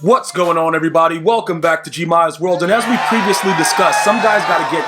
What's going on, everybody? Welcome back to GmiasWorld. And as we previously discussed, some guys got to get,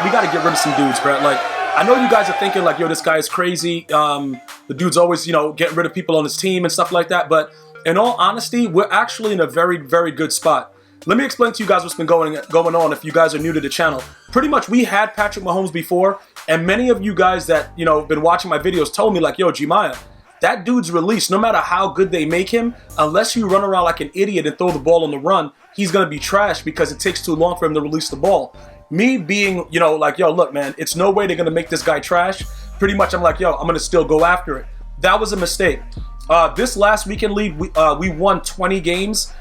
we got to get rid of some dudes, bro. Like, I know you guys are thinking, like, yo, this guy is crazy. The dude's always, getting rid of people on his team and stuff like that. But in all honesty, we're actually in a very, very good spot. Let me explain to you guys what's been going on if you guys are new to the channel. Pretty much, we had Patrick Mahomes before, and many of you guys that, been watching my videos told me, like, yo, Gmia, that dude's release, no matter how good they make him, unless you run around like an idiot and throw the ball on the run, he's going to be trash because it takes too long for him to release the ball. Me being, like, yo, look, man, it's no way they're going to make this guy trash. Pretty much, I'm like, yo, I'm going to still go after it. That was a mistake. This last weekend league, we won 20 games.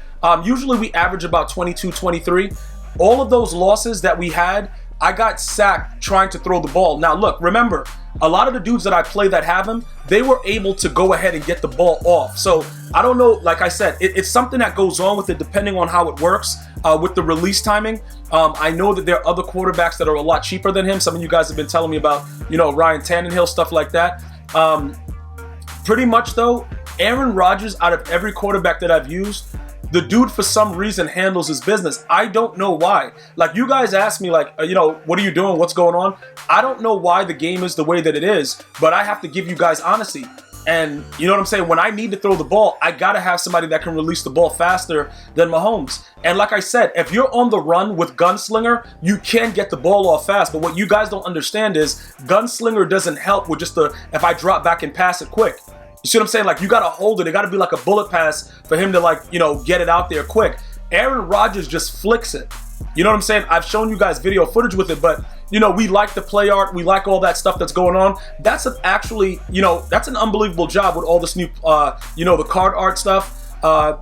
Usually we average about 22, 23. All of those losses that we had, I got sacked trying to throw the ball. Now, look, remember, a lot of the dudes that I play that have him, they were able to go ahead and get the ball off. So I don't know, like I said, it's something that goes on with it depending on how it works with the release timing. I know that there are other quarterbacks that are a lot cheaper than him. Some of you guys have been telling me about, Ryan Tannehill, stuff like that. Pretty much though, Aaron Rodgers, out of every quarterback that I've used, the dude for some reason handles his business. I don't know why. Like, you guys ask me, like, what are you doing? What's going on? I don't know why the game is the way that it is, but I have to give you guys honesty. And you know what I'm saying? When I need to throw the ball, I got to have somebody that can release the ball faster than Mahomes. And like I said, if you're on the run with Gunslinger, you can get the ball off fast. But what you guys don't understand is Gunslinger doesn't help with just if I drop back and pass it quick. You see what I'm saying? Like, you got to hold it. It got to be like a bullet pass for him to, like, get it out there quick. Aaron Rodgers just flicks it. You know what I'm saying? I've shown you guys video footage with it, but, we like the play art. We like all that stuff that's going on. That's actually, that's an unbelievable job with all this new, the card art stuff.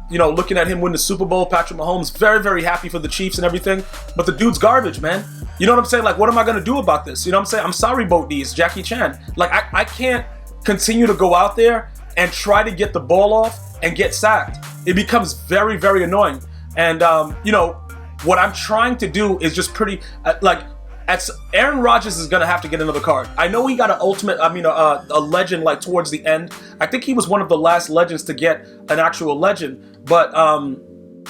Looking at him win the Super Bowl, Patrick Mahomes, very, very happy for the Chiefs and everything. But the dude's garbage, man. You know what I'm saying? Like, what am I going to do about this? You know what I'm saying? I'm sorry, Boat D's, Jackie Chan. Like, I can't continue to go out there and try to get the ball off and get sacked. It becomes very, very annoying. And, what I'm trying to do is just Aaron Rodgers is going to have to get another card. I know he got a legend, like, towards the end. I think he was one of the last legends to get an actual legend, but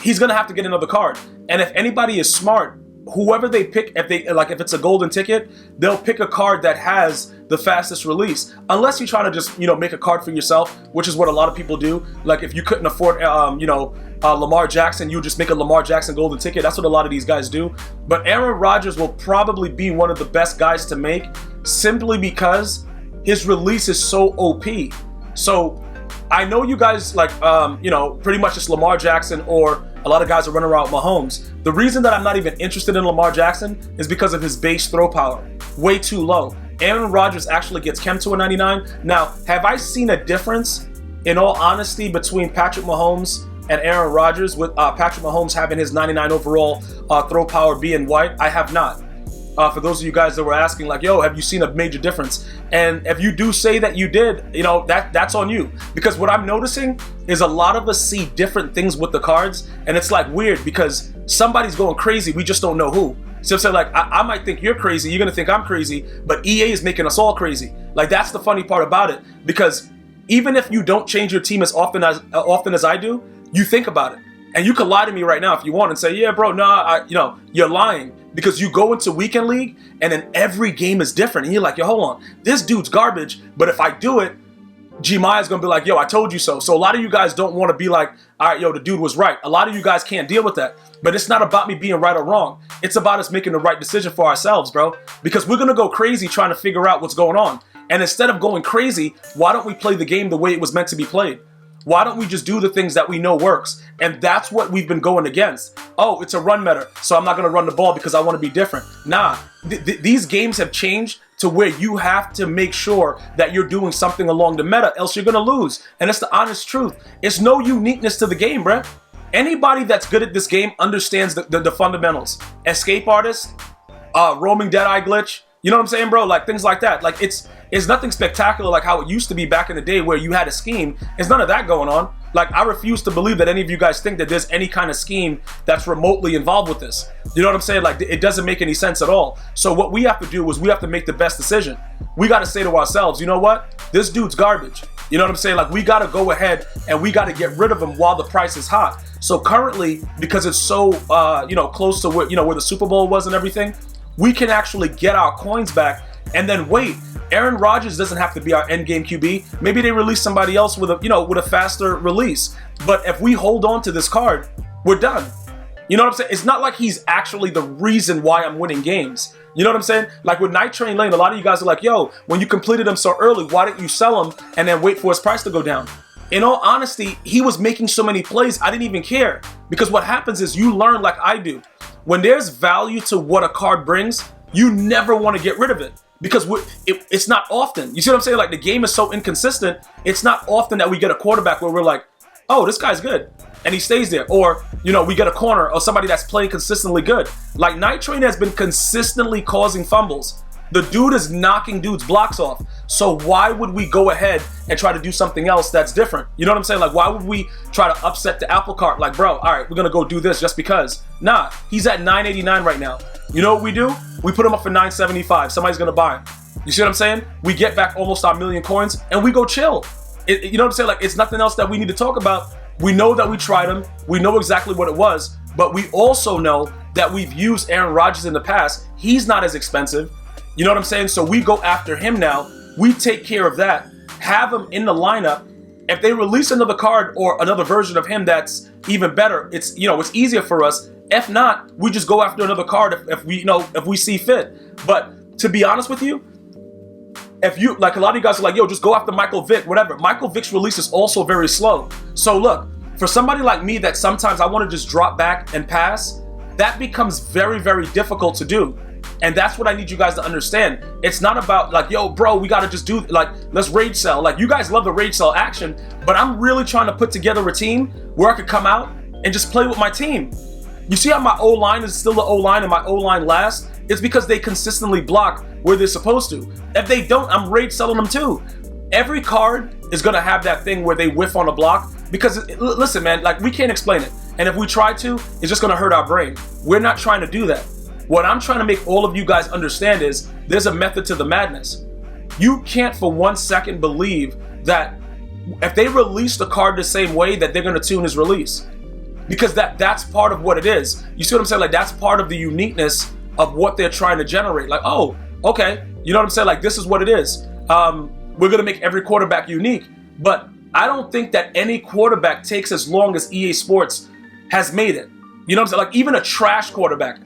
he's going to have to get another card. And if anybody is smart, whoever they pick, if it's a golden ticket, they'll pick a card that has the fastest release. Unless you're trying to just, make a card for yourself, which is what a lot of people do. Like, if you couldn't afford, Lamar Jackson, you just make a Lamar Jackson golden ticket. That's what a lot of these guys do. But Aaron Rodgers will probably be one of the best guys to make simply because his release is so OP. So I know you guys pretty much it's Lamar Jackson, or a lot of guys are running around with Mahomes. The reason that I'm not even interested in Lamar Jackson is because of his base throw power. Way too low. Aaron Rodgers actually gets chem to a 99. Now, have I seen a difference, in all honesty, between Patrick Mahomes and Aaron Rodgers, with Patrick Mahomes having his 99 overall throw power being white? I have not. For those of you guys that were asking, like, yo, have you seen a major difference? And if you do say that you did, that's on you. Because what I'm noticing is a lot of us see different things with the cards, and it's like weird because somebody's going crazy, we just don't know who. So I'm saying, like, I might think you're crazy, you're gonna think I'm crazy, but EA is making us all crazy. Like, that's the funny part about it, because even if you don't change your team as often as I do, you think about it. And you can lie to me right now if you want and say, yeah, bro, nah, you're lying. Because you go into weekend league and then every game is different. And you're like, yo, hold on, this dude's garbage. But if I do it, Gmia's gonna be like, yo, I told you so. So a lot of you guys don't want to be like, all right, yo, the dude was right. A lot of you guys can't deal with that. But it's not about me being right or wrong. It's about us making the right decision for ourselves, bro. Because we're gonna go crazy trying to figure out what's going on. And instead of going crazy, why don't we play the game the way it was meant to be played? Why don't we just do the things that we know works? And that's what we've been going against. Oh, it's a run meta, so I'm not going to run the ball because I want to be different. Nah, these games have changed to where you have to make sure that you're doing something along the meta, else you're going to lose. And it's the honest truth. It's no uniqueness to the game, bruh. Anybody that's good at this game understands the fundamentals. Escape artist, roaming dead-eye glitch, you know what I'm saying, bro? Like, things like that. Like, It's nothing spectacular like how it used to be back in the day where you had a scheme. There's none of that going on. Like, I refuse to believe that any of you guys think that there's any kind of scheme that's remotely involved with this. You know what I'm saying? Like, it doesn't make any sense at all. So what we have to do is we have to make the best decision. We got to say to ourselves, you know what? This dude's garbage. You know what I'm saying? Like, we got to go ahead and we got to get rid of him while the price is hot. So currently, because it's so, close to where, where the Super Bowl was and everything, we can actually get our coins back and then wait. Aaron Rodgers doesn't have to be our endgame QB. Maybe they release somebody else with a faster release. But if we hold on to this card, we're done. You know what I'm saying? It's not like he's actually the reason why I'm winning games. You know what I'm saying? Like with Night Train Lane, a lot of you guys are like, yo, when you completed him so early, why didn't you sell him and then wait for his price to go down? In all honesty, he was making so many plays, I didn't even care. Because what happens is you learn like I do. When there's value to what a card brings, you never want to get rid of it. Because it's not often. You see what I'm saying? Like, the game is so inconsistent. It's not often that we get a quarterback where we're like, oh, this guy's good. And he stays there. Or, we get a corner or somebody that's playing consistently good. Like, Night Train has been consistently causing fumbles. The dude is knocking dudes' blocks off. So why would we go ahead and try to do something else that's different? You know what I'm saying? Like, why would we try to upset the apple cart? Like, bro, all right, we're going to go do this just because. Nah, he's at $9.89 right now. You know what we do? We put him up for $9.75. Somebody's going to buy him. You see what I'm saying? We get back almost our million coins and we go chill. You know what I'm saying? Like, it's nothing else that we need to talk about. We know that we tried him. We know exactly what it was. But we also know that we've used Aaron Rodgers in the past. He's not as expensive. You know what I'm saying? So we go after him now. We take care of that. Have him in the lineup. If they release another card or another version of him that's even better, it's easier for us. If not, we just go after another card if we see fit. But to be honest with you, if you, like, a lot of you guys are like, yo, just go after Michael Vick, whatever. Michael Vick's release is also very slow. So look, for somebody like me that sometimes I want to just drop back and pass, that becomes very, very difficult to do. And that's what I need you guys to understand. It's not about like, yo, bro, we got to just do, like, let's rage sell. Like, you guys love the rage sell action, but I'm really trying to put together a team where I could come out and just play with my team. You see how my O-line is still the O-line and my O-line last? It's because they consistently block where they're supposed to. If they don't, I'm rage selling them too. Every card is going to have that thing where they whiff on a block because, listen, man, like, we can't explain it. And if we try to, it's just going to hurt our brain. We're not trying to do that. What I'm trying to make all of you guys understand is there's a method to the madness. You can't for 1 second believe that if they release the card the same way that they're going to tune his release. Because that's part of what it is. You see what I'm saying? Like, that's part of the uniqueness of what they're trying to generate. Like, oh, okay. You know what I'm saying? Like, this is what it is. We're going to make every quarterback unique. But I don't think that any quarterback takes as long as EA Sports has made it. You know what I'm saying? Like, even a trash quarterback.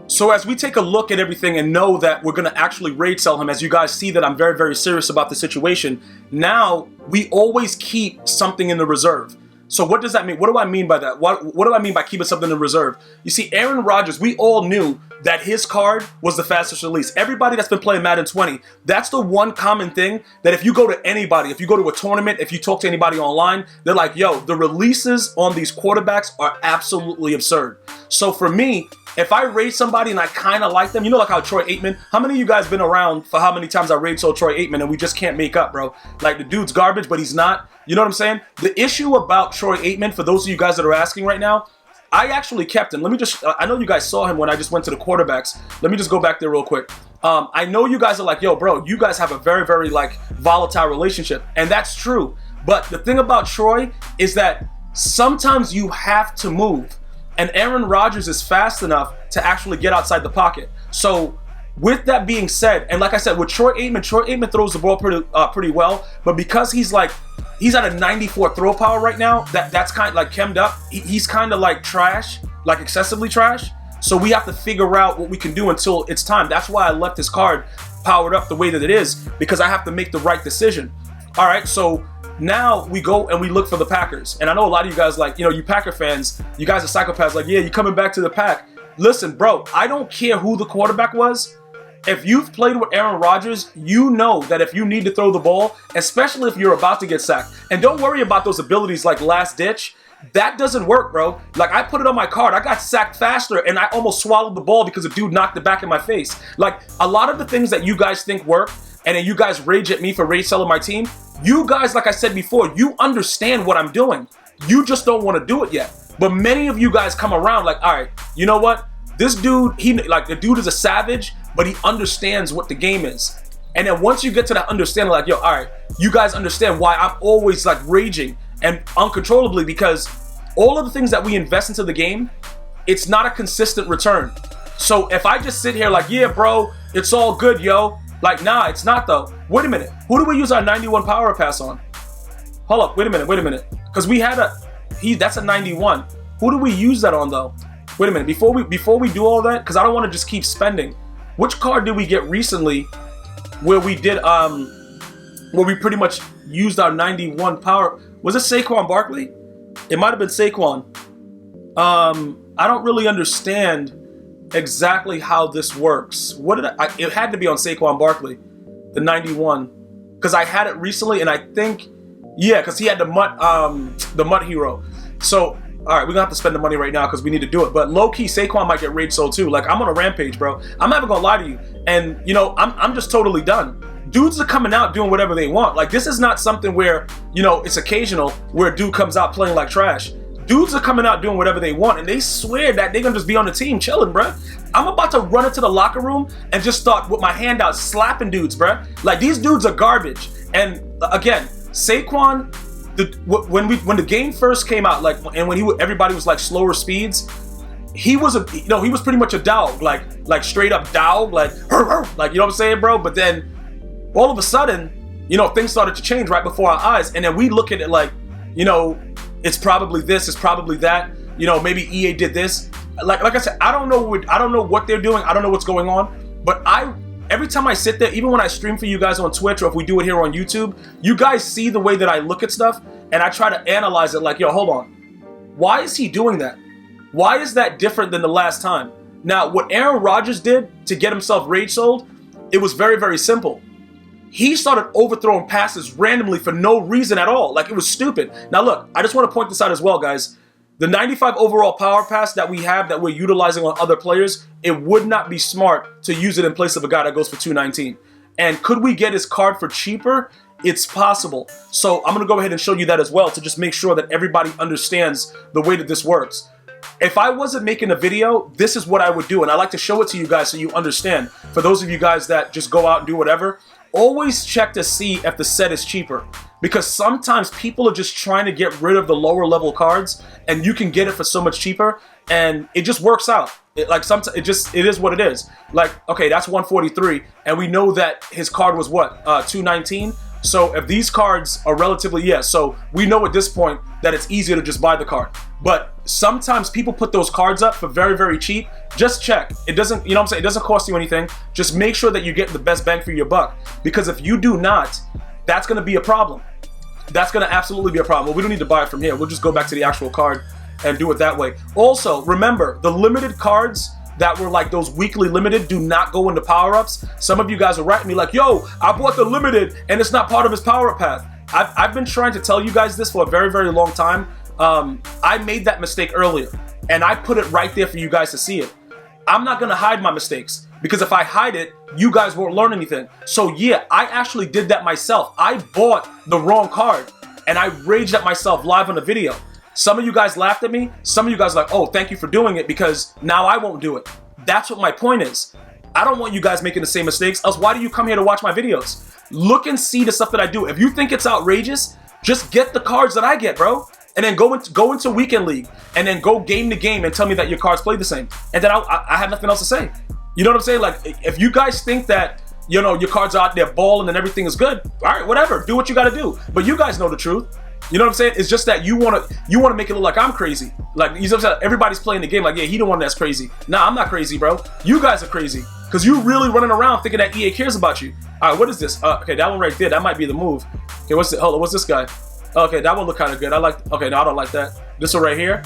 So as we take a look at everything and know that we're going to actually rage sell him, as you guys see that I'm very, very serious about the situation, now we always keep something in the reserve. So what does that mean? What do I mean by that? What do I mean by keeping something in reserve? You see, Aaron Rodgers, we all knew that his card was the fastest release. Everybody that's been playing Madden 20, that's the one common thing that if you go to anybody, if you go to a tournament, if you talk to anybody online, they're like, yo, the releases on these quarterbacks are absolutely absurd. So for me, if I rate somebody and I kind of like them, you know, like how Troy Aikman, how many of you guys been around for how many times I rated so Troy Aikman and we just can't make up, bro? Like, the dude's garbage, but he's not. You know what I'm saying? The issue about Troy Aikman, for those of you guys that are asking right now, I actually kept him. Let me just, I know you guys saw him when I just went to the quarterbacks. Let me just go back there real quick. I know you guys are like, yo, bro, you guys have a very, very, like, volatile relationship. And that's true. But the thing about Troy is that sometimes you have to move. And Aaron Rodgers is fast enough to actually get outside the pocket. So with that being said, and like I said, with Troy Aikman throws the ball pretty well. But because he's at a 94 throw power right now, that's kind of like chemmed up. He's kind of like trash, like excessively trash. So we have to figure out what we can do until it's time. That's why I left this card powered up the way that it is, because I have to make the right decision. All right, so now we go and we look for the Packers. And I know a lot of you guys, like, you know, you Packer fans, you guys are psychopaths, like, yeah, you're coming back to the pack. Listen, bro, I don't care who the quarterback was. If you've played with Aaron Rodgers, you know that if you need to throw the ball, especially if you're about to get sacked, and don't worry about those abilities like last ditch, that doesn't work, bro. Like, I put it on my card. I got sacked faster and I almost swallowed the ball because a dude knocked it back in my face. Like, a lot of the things that you guys think work, and then you guys rage at me for rage selling my team. You guys, like I said before, you understand what I'm doing. You just don't want to do it yet. But many of you guys come around like, all right, you know what? This dude, the dude is a savage, but he understands what the game is. And then once you get to that understanding, like, yo, all right, you guys understand why I'm always like raging and uncontrollably, because all of the things that we invest into the game, it's not a consistent return. So if I just sit here like, yeah, bro, it's all good, yo. Like, nah, it's not though. Wait a minute. Who do we use our 91 power pass on? Hold up, wait a minute. Because we had that's a 91. Who do we use that on though? Wait a minute, before we do all that, because I don't want to just keep spending. Which card did we get recently where we did where we pretty much used our 91 power? Was it Saquon Barkley? It might have been Saquon. I don't really understand exactly how this works. It had to be on Saquon Barkley, the 91, because I had it recently, and I think, yeah, because he had the MUT hero. So, all right, we're gonna have to spend the money right now because we need to do it. But low key, Saquon might get rage sold too. Like, I'm on a rampage, bro. I'm not even gonna lie to you, and you know, I'm just totally done. Dudes are coming out doing whatever they want. Like, this is not something where, you know, it's occasional where a dude comes out playing like trash. Dudes are coming out doing whatever they want, and they swear that they're gonna just be on the team chilling, bruh. I'm about to run into the locker room and just start with my hand out slapping dudes, bruh. Like, these dudes are garbage. And again, Saquon, when the game first came out, like, and when everybody was like slower speeds, he was he was pretty much a dog, like straight up dog, like hur, like, you know what I'm saying, bro? But then all of a sudden, you know, things started to change right before our eyes, and then we look at it like, you know, it's probably this, it's probably that, you know, maybe EA did this. Like I said, I don't know what they're doing, I don't know what's going on, but every time I sit there, even when I stream for you guys on Twitch or if we do it here on YouTube, you guys see the way that I look at stuff, and I try to analyze it like, yo, hold on. Why is he doing that? Why is that different than the last time? Now, what Aaron Rodgers did to get himself rage sold, it was very, very simple. He started overthrowing passes randomly for no reason at all. Like, it was stupid. Now, look, I just want to point this out as well, guys. The 95 overall power pass that we have that we're utilizing on other players, it would not be smart to use it in place of a guy that goes for 219. And could we get his card for cheaper? It's possible. So I'm going to go ahead and show you that as well to just make sure that everybody understands the way that this works. If I wasn't making a video, this is what I would do. And I like to show it to you guys so you understand. For those of you guys that just go out and do whatever, always check to see if the set is cheaper. Because sometimes people are just trying to get rid of the lower level cards, and you can get it for so much cheaper, and it just works out. Sometimes it is what it is. Like, okay, that's 143, and we know that his card was what, 219. So if these cards are relatively, so we know at this point that it's easier to just buy the card. But sometimes people put those cards up for very, very cheap. Just check. It doesn't, you know what I'm saying? It doesn't cost you anything. Just make sure that you get the best bang for your buck. Because if you do not, that's going to be a problem. That's going to absolutely be a problem. Well, we don't need to buy it from here. We'll just go back to the actual card and do it that way. Also, remember, the limited cards that were like those weekly limited do not go into power-ups. Some of you guys are writing me like, yo, I bought the limited and it's not part of his power-up path. I've been trying to tell you guys this for a very, very long time. I made that mistake earlier, and I put it right there for you guys to see it. I'm not going to hide my mistakes, because if I hide it, you guys won't learn anything. So yeah, I actually did that myself. I bought the wrong card, and I raged at myself live on the video. Some of you guys laughed at me. Some of you guys are like, oh, thank you for doing it, because now I won't do it. That's what my point is. I don't want you guys making the same mistakes, else why do you come here to watch my videos? Look and see the stuff that I do. If you think it's outrageous, just get the cards that I get, bro. And then go into Weekend League, and then go game to game and tell me that your cards play the same. And then I have nothing else to say. You know what I'm saying? Like, if you guys think that, you know, your cards are out there balling and everything is good, all right, whatever. Do what you got to do. But you guys know the truth. You know what I'm saying? It's just that you want to make it look like I'm crazy. Like, you know what I'm saying? Everybody's playing the game like, yeah, he the one that's crazy. Nah, I'm not crazy, bro. You guys are crazy. Because you really running around thinking that EA cares about you. All right, what is this? Okay, that one right there. That might be the move. Okay, hold on, what's this guy? Okay, that one look kind of good. Okay, no, I don't like that. This one right here.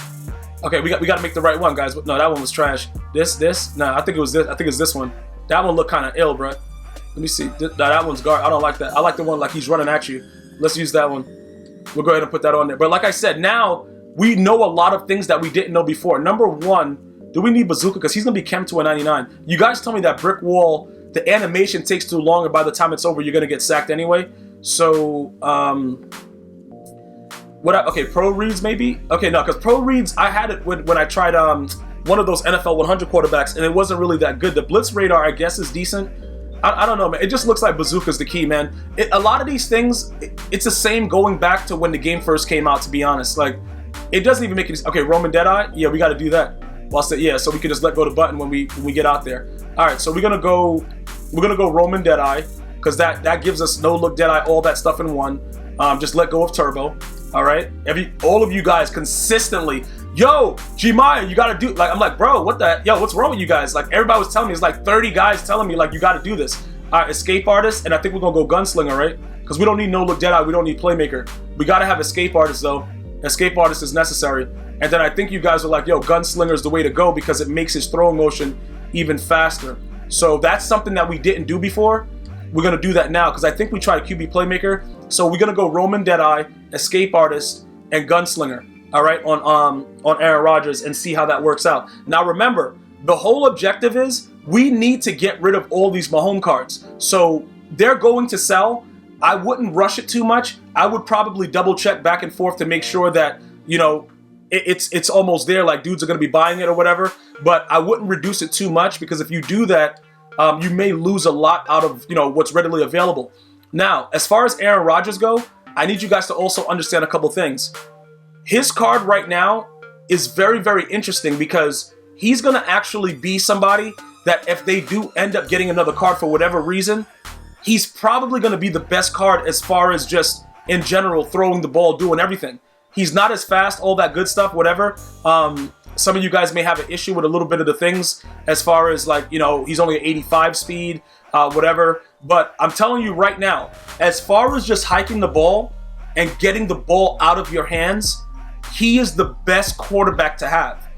Okay, we got to make the right one, guys. No, that one was trash. This. Nah, I think it was this. I think it's this one. That one looked kind of ill, bro. Let me see. That one's guard. I don't like that. I like the one like he's running at you. Let's use that one. We'll go ahead and put that on there. But like I said, now we know a lot of things that we didn't know before. Number one, do we need Bazooka? Because he's going to be chem to a 99. You guys told me that brick wall the animation takes too long, and by the time it's over, you're gonna get sacked anyway. So, okay, pro reads maybe? Okay, no, because pro reads, I had it when I tried one of those NFL 100 quarterbacks, and it wasn't really that good. The blitz radar, I guess, is decent. I don't know, man. It just looks like bazooka's the key, man. A lot of these things, it's the same going back to when the game first came out, to be honest. Like, it doesn't even make it. Okay, Roman Deadeye? Yeah, we got to do that. Well, yeah, so we can just let go of the button when we get out there. All right, so we're gonna go Roman Deadeye, because that gives us no look Deadeye, all that stuff in one. Just let go of Turbo. All right, all of you guys consistently, yo, Gmia, you gotta do, like, I'm like, bro, what's wrong with you guys? Like, everybody was telling me, it's like 30 guys telling me, like, you gotta do this. All right, Escape Artist, and I think we're gonna go Gunslinger, right? Because we don't need no look Deadeye, we don't need Playmaker. We gotta have Escape Artist though. Escape Artist is necessary. And then I think you guys are like, yo, Gunslinger is the way to go because it makes his throwing motion even faster. So that's something that we didn't do before. We're gonna do that now because I think we tried QB Playmaker. So we're gonna go Roman Deadeye, Escape Artist, and Gunslinger. All right, on Aaron Rodgers, and see how that works out. Now remember, the whole objective is we need to get rid of all these Mahomes cards. So they're going to sell. I wouldn't rush it too much. I would probably double check back and forth to make sure that, you know, it's almost there, like dudes are going to be buying it or whatever. But I wouldn't reduce it too much, because if you do that, you may lose a lot out of, you know, what's readily available. Now, as far as Aaron Rodgers go, I need you guys to also understand a couple things. His card right now is very, very interesting, because he's going to actually be somebody that if they do end up getting another card for whatever reason, he's probably going to be the best card as far as just in general throwing the ball, doing everything. He's not as fast, all that good stuff, whatever. Some of you guys may have an issue with a little bit of the things as far as, like, you know, he's only at 85 speed, whatever. But I'm telling you right now, as far as just hiking the ball and getting the ball out of your hands, he is the best quarterback to have.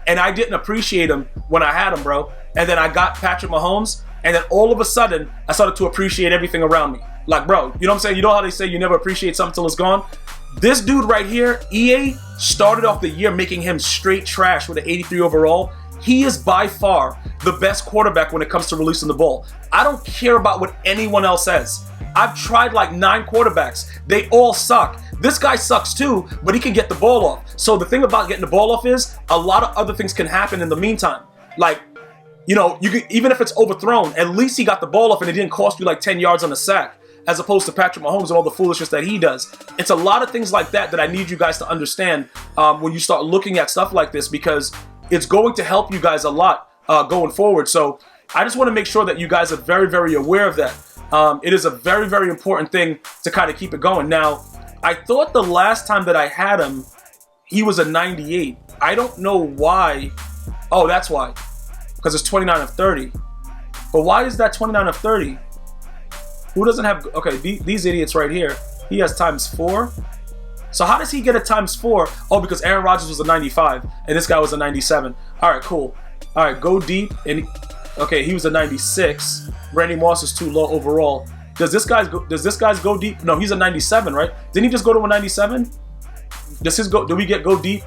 And I didn't appreciate him when I had him, bro. And then I got Patrick Mahomes, and then all of a sudden, I started to appreciate everything around me. Like, bro, you know what I'm saying? You know how they say you never appreciate something till it's gone? This dude right here, EA, started off the year making him straight trash with an 83 overall. He is by far the best quarterback when it comes to releasing the ball. I don't care about what anyone else says. I've tried like 9 quarterbacks. They all suck. This guy sucks too, but he can get the ball off. So the thing about getting the ball off is a lot of other things can happen in the meantime. Like, you know, you could, even if it's overthrown, at least he got the ball off and it didn't cost you like 10 yards on the sack, as opposed to Patrick Mahomes and all the foolishness that he does. It's a lot of things like that that I need you guys to understand when you start looking at stuff like this, because it's going to help you guys a lot going forward. So I just want to make sure that you guys are very, very aware of that. It is a very, very important thing to kind of keep it going. Now, I thought the last time that I had him, he was a 98. I don't know why. Oh, that's why. Because it's 29 of 30. But why is that 29 of 30? Who doesn't have... Okay, these idiots right here. He has ×4. So how does he get a ×4? Oh, because Aaron Rodgers was a 95, and this guy was a 97. All right, cool. All right, go deep. And okay, he was a 96. Randy Moss is too low overall. Does this guy's go deep? No, he's a 97, right? Didn't he just go to a 97? Do we get go deep?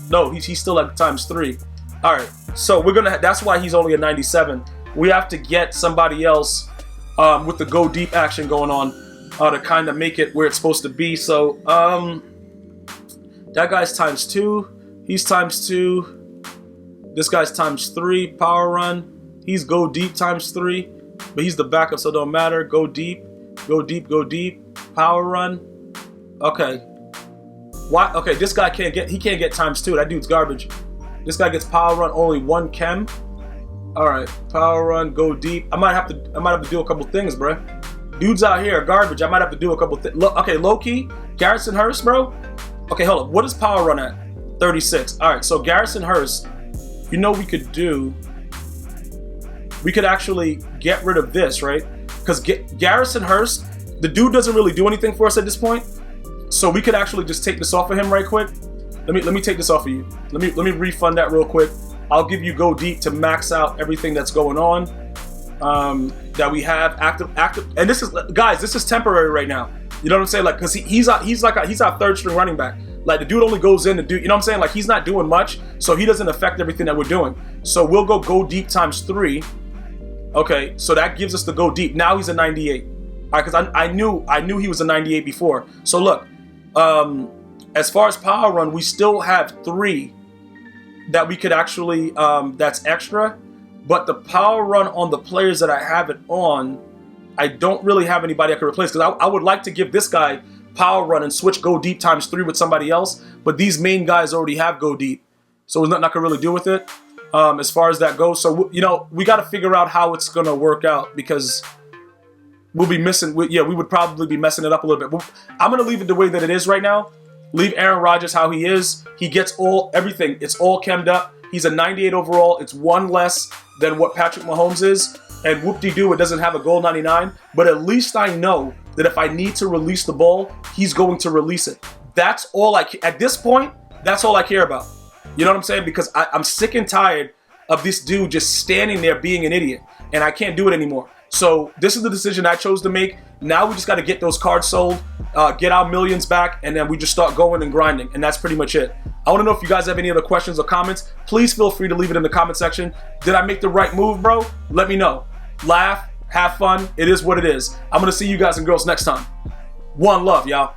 No, he's still at ×3. All right, so we're gonna. That's why he's only a 97. We have to get somebody else with the go deep action going on to kind of make it where it's supposed to be. So that guy's ×2. He's ×2. This guy's ×3. Power run. He's go deep ×3. But he's the backup, so it don't matter. Go deep, go deep, go deep. Power run. Okay. Why? Okay, this guy can't get ×2. That dude's garbage. This guy gets power run, only 1 chem. All right, power run, go deep. I might have to do a couple things, bro. Dudes out here are garbage. I might have to do a couple things. Okay, low key, Garrison Hurst, bro. Okay, hold up. What is power run at? 36. All right, so Garrison Hurst. You know we could do. We could actually get rid of this, right? Because Garrison Hurst, the dude doesn't really do anything for us at this point. So we could actually just take this off of him right quick. Let me take this off of you. Let me refund that real quick. I'll give you go deep to max out everything that's going on that we have active. And this is, guys, this is temporary right now. You know what I'm saying? Like, because he's our third string running back. Like, the dude only goes in to do, you know what I'm saying? Like, he's not doing much, so he doesn't affect everything that we're doing. So we'll go deep ×3. Okay, so that gives us the go deep. Now he's a 98. All right, because I knew he was a 98 before. So look, as far as power run, we still have 3 that we could actually, that's extra. But the power run on the players that I have it on, I don't really have anybody I can replace, because I would like to give this guy power run and switch go deep times 3 with somebody else. But these main guys already have go deep, so there's nothing I can really do with it. As far as that goes. So, you know, we got to figure out how it's going to work out, because we'll be missing, we would probably be messing it up a little bit. But I'm going to leave it the way that it is right now. Leave Aaron Rodgers how he is. He gets everything. It's all chemmed up. He's a 98 overall. It's 1 less than what Patrick Mahomes is. And whoop-de-doo, it doesn't have a goal 99. But at least I know that if I need to release the ball, he's going to release it. That's all at this point, that's all I care about. You know what I'm saying? Because I'm sick and tired of this dude just standing there being an idiot. And I can't do it anymore. So this is the decision I chose to make. Now we just got to get those cards sold, get our millions back, and then we just start going and grinding. And that's pretty much it. I want to know if you guys have any other questions or comments. Please feel free to leave it in the comment section. Did I make the right move, bro? Let me know. Laugh, have fun. It is what it is. I'm going to see you guys and girls next time. One love, y'all.